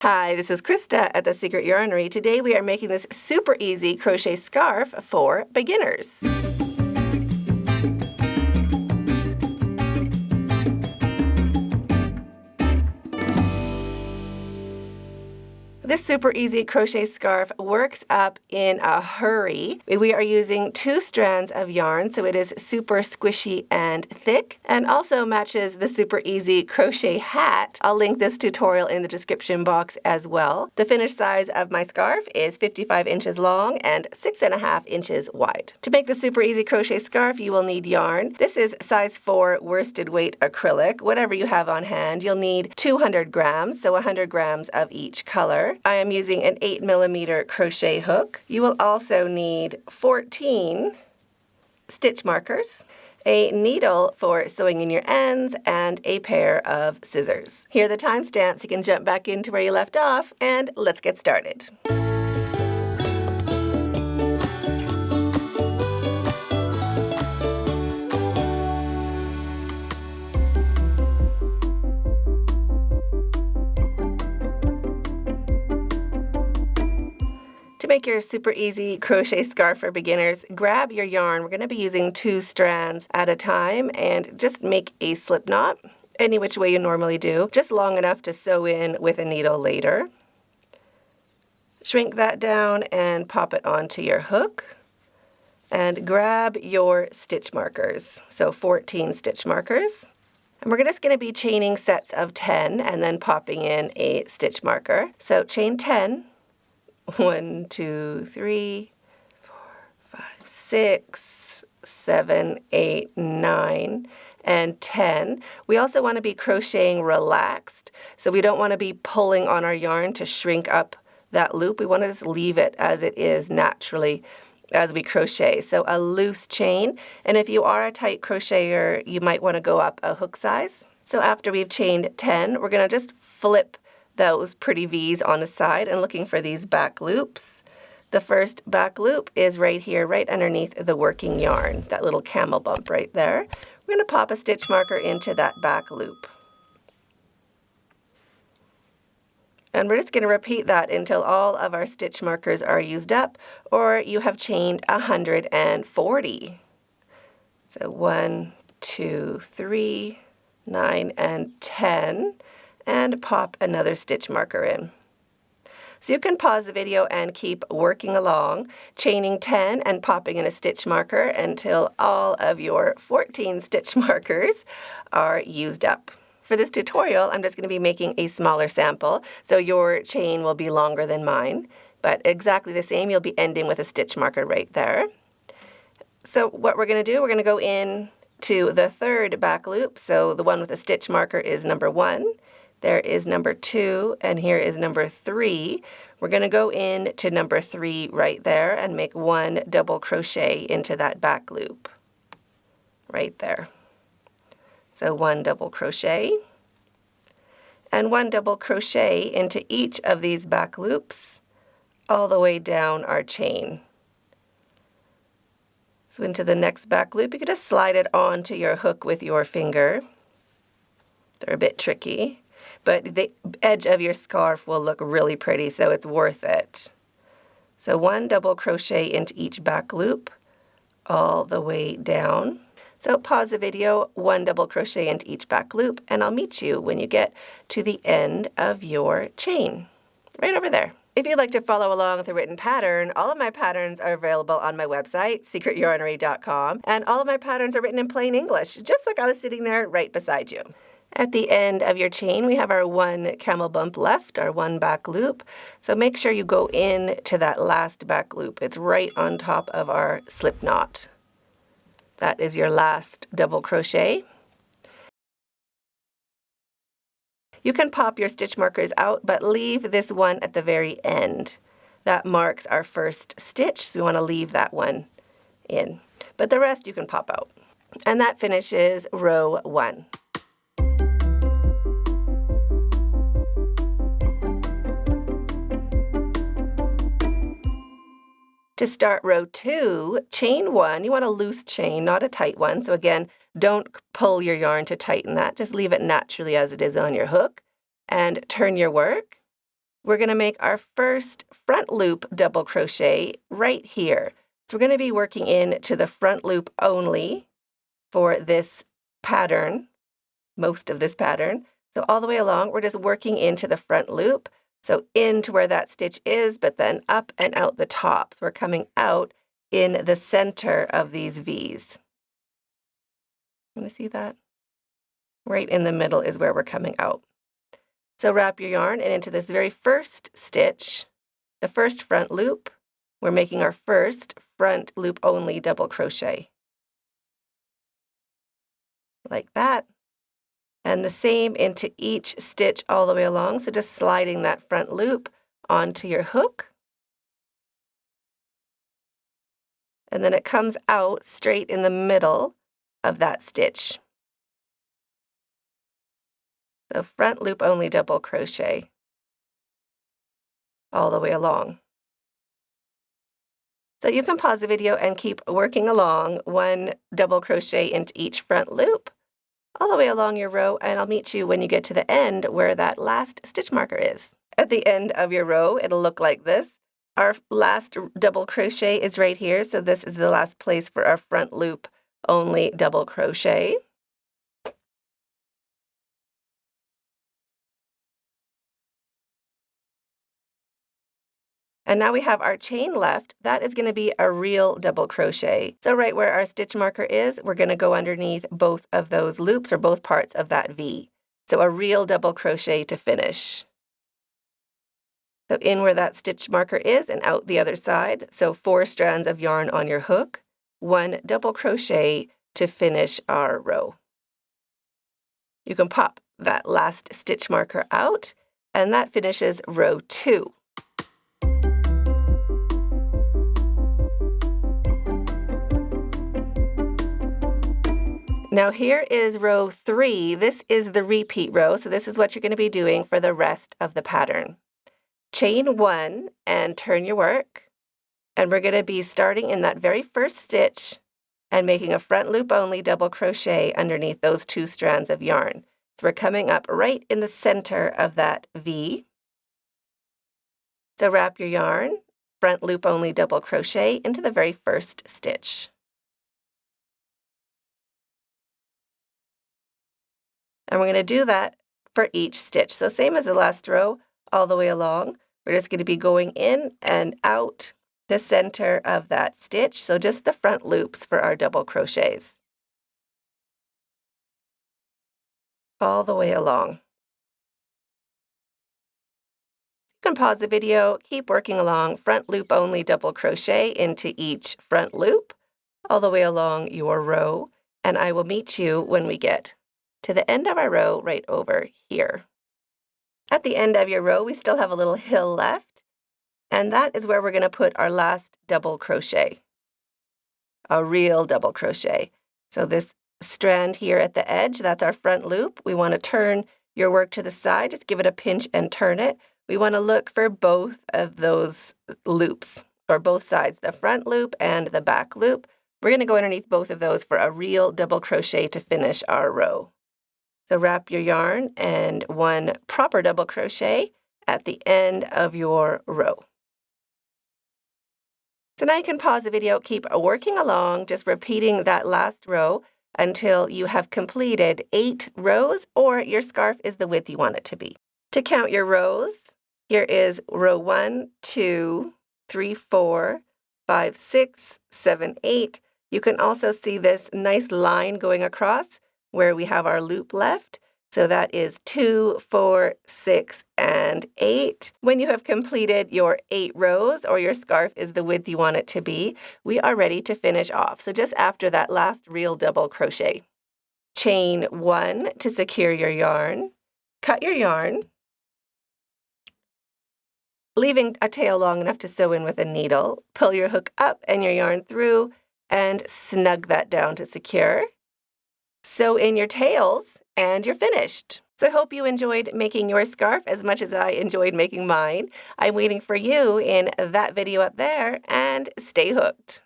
Hi, this is Krista at the Secret Yarnery. Today we are making this super easy crochet scarf for beginners. This super easy crochet scarf works up in a hurry. We are using 2 strands of yarn, so it is super squishy and thick, and also matches the super easy crochet hat. I'll link this tutorial in the description box as well. The finished size of my scarf is 55 inches long and 6.5 inches wide. To make the super easy crochet scarf, you will need yarn. This is size 4 worsted weight acrylic. Whatever you have on hand, you'll need 200 grams, so 100 grams of each color. I am using an 8mm crochet hook. You will also need 14 stitch markers, a needle for sewing in your ends, and a pair of scissors. Here are the timestamps. You can jump back into where you left off, and let's get started. To make your super easy crochet scarf for beginners, grab your yarn. We're going to be using 2 strands at a time, and just make a slip knot any which way you normally do, just long enough to sew in with a needle later. Shrink that down and pop it onto your hook, and grab your stitch markers, so 14 stitch markers. And we're just going to be chaining sets of 10 and then popping in a stitch marker. So chain 10. 1, 2, 3, 4, 5, 6, 7, 8, 9, and 10. We also want to be crocheting relaxed, so we don't want to be pulling on our yarn to shrink up that loop. We want to just leave it as it is naturally as we crochet. So a loose chain, and if you are a tight crocheter, you might want to go up a hook size. So after we've chained 10, we're going to just flip those pretty V's on the side and looking for these back loops. The first back loop is right here, right underneath the working yarn, that little camel bump right there. We're going to pop a stitch marker into that back loop. And we're just going to repeat that until all of our stitch markers are used up, or you have chained 140. So 1, 2, 3, 9, and 10. And pop another stitch marker in. So you can pause the video and keep working along, chaining 10 and popping in a stitch marker until all of your 14 stitch markers are used up. For this tutorial, I'm just going to be making a smaller sample, so your chain will be longer than mine, but exactly the same. You'll be ending with a stitch marker right there. So what we're going to do, we're going to go in to the third back loop, so the one with a stitch marker is number 1. There is number 2, and here is number 3. We're going to go in to number 3 right there and make 1 double crochet into that back loop right there. So 1 double crochet and 1 double crochet into each of these back loops all the way down our chain. So into the next back loop, you can just slide it onto your hook with your finger. They're a bit tricky, but the edge of your scarf will look really pretty, so it's worth it. So 1 double crochet into each back loop all the way down. So pause the video, 1 double crochet into each back loop, and I'll meet you when you get to the end of your chain, right over there. If you'd like to follow along with a written pattern, all of my patterns are available on my website, secretyarnery.com, and all of my patterns are written in plain English, just like I was sitting there right beside you. At the end of your chain, we have our 1 camel bump left, our 1 back loop. So make sure you go in to that last back loop. It's right on top of our slip knot. That is your last double crochet. You can pop your stitch markers out, but leave this one at the very end. That marks our first stitch, so we want to leave that one in. But the rest you can pop out. And that finishes row 1. To start row 2, chain 1. You want a loose chain, not a tight one. So again, don't pull your yarn to tighten that. Just leave it naturally as it is on your hook. And turn your work. we're going to make our first front loop double crochet right here. So we're going to be working into the front loop only for this pattern, most of this pattern. So all the way along, we're just working into the front loop. So into where that stitch is, but then up and out the top. So we're coming out in the center of these V's. Want to see that? Right in the middle is where we're coming out. So wrap your yarn and into this very first stitch, the first front loop, we're making our first front loop only double crochet. Like that. And the same into each stitch all the way along. So just sliding that front loop onto your hook. And then it comes out straight in the middle of that stitch. So front loop only double crochet all the way along. So you can pause the video and keep working along, one double crochet into each front loop all the way along your row, and I'll meet you when you get to the end where that last stitch marker is. At the end of your row, it'll look like this. Our last double crochet is right here, so this is the last place for our front loop only double crochet. And now we have our chain left. That is going to be a real double crochet. So right where our stitch marker is, we're going to go underneath both of those loops or both parts of that V. So a real double crochet to finish. So in where that stitch marker is and out the other side. So 4 strands of yarn on your hook, 1 double crochet to finish our row. You can pop that last stitch marker out, and that finishes row 2. Now here is row 3. This is the repeat row, so this is what you're going to be doing for the rest of the pattern. Chain 1 and turn your work, and we're going to be starting in that very first stitch and making a front loop only double crochet underneath those 2 strands of yarn. So we're coming up right in the center of that V. So wrap your yarn, front loop only double crochet into the very first stitch. And we're going to do that for each stitch. So same as the last row, all the way along. We're just going to be going in and out the center of that stitch. So just the front loops for our double crochets. All the way along. You can pause the video, keep working along, front loop only double crochet into each front loop, all the way along your row. And I will meet you when we get to the end of our row right over here. At the end of your row, we still have a little hill left, and that is where we're going to put our last double crochet, a real double crochet. So this strand here at the edge, that's our front loop. We want to turn your work to the side, just give it a pinch and turn it. We want to look for both of those loops, or both sides, the front loop and the back loop. We're going to go underneath both of those for a real double crochet to finish our row. So wrap your yarn and 1 proper double crochet at the end of your row. So now you can pause the video, keep working along, just repeating that last row until you have completed 8 rows or your scarf is the width you want it to be. To count your rows, here is row 1, 2, 3, 4, 5, 6, 7, 8. You can also see this nice line going across where we have our loop left. So that is 2, 4, 6, and 8. When you have completed your 8 rows or your scarf is the width you want it to be, we are ready to finish off. So just after that last real double crochet. Chain 1 to secure your yarn. Cut your yarn, leaving a tail long enough to sew in with a needle. Pull your hook up and your yarn through and snug that down to secure. Sew in your tails, and you're finished. So I hope you enjoyed making your scarf as much as I enjoyed making mine. I'm waiting for you in that video up there, and stay hooked.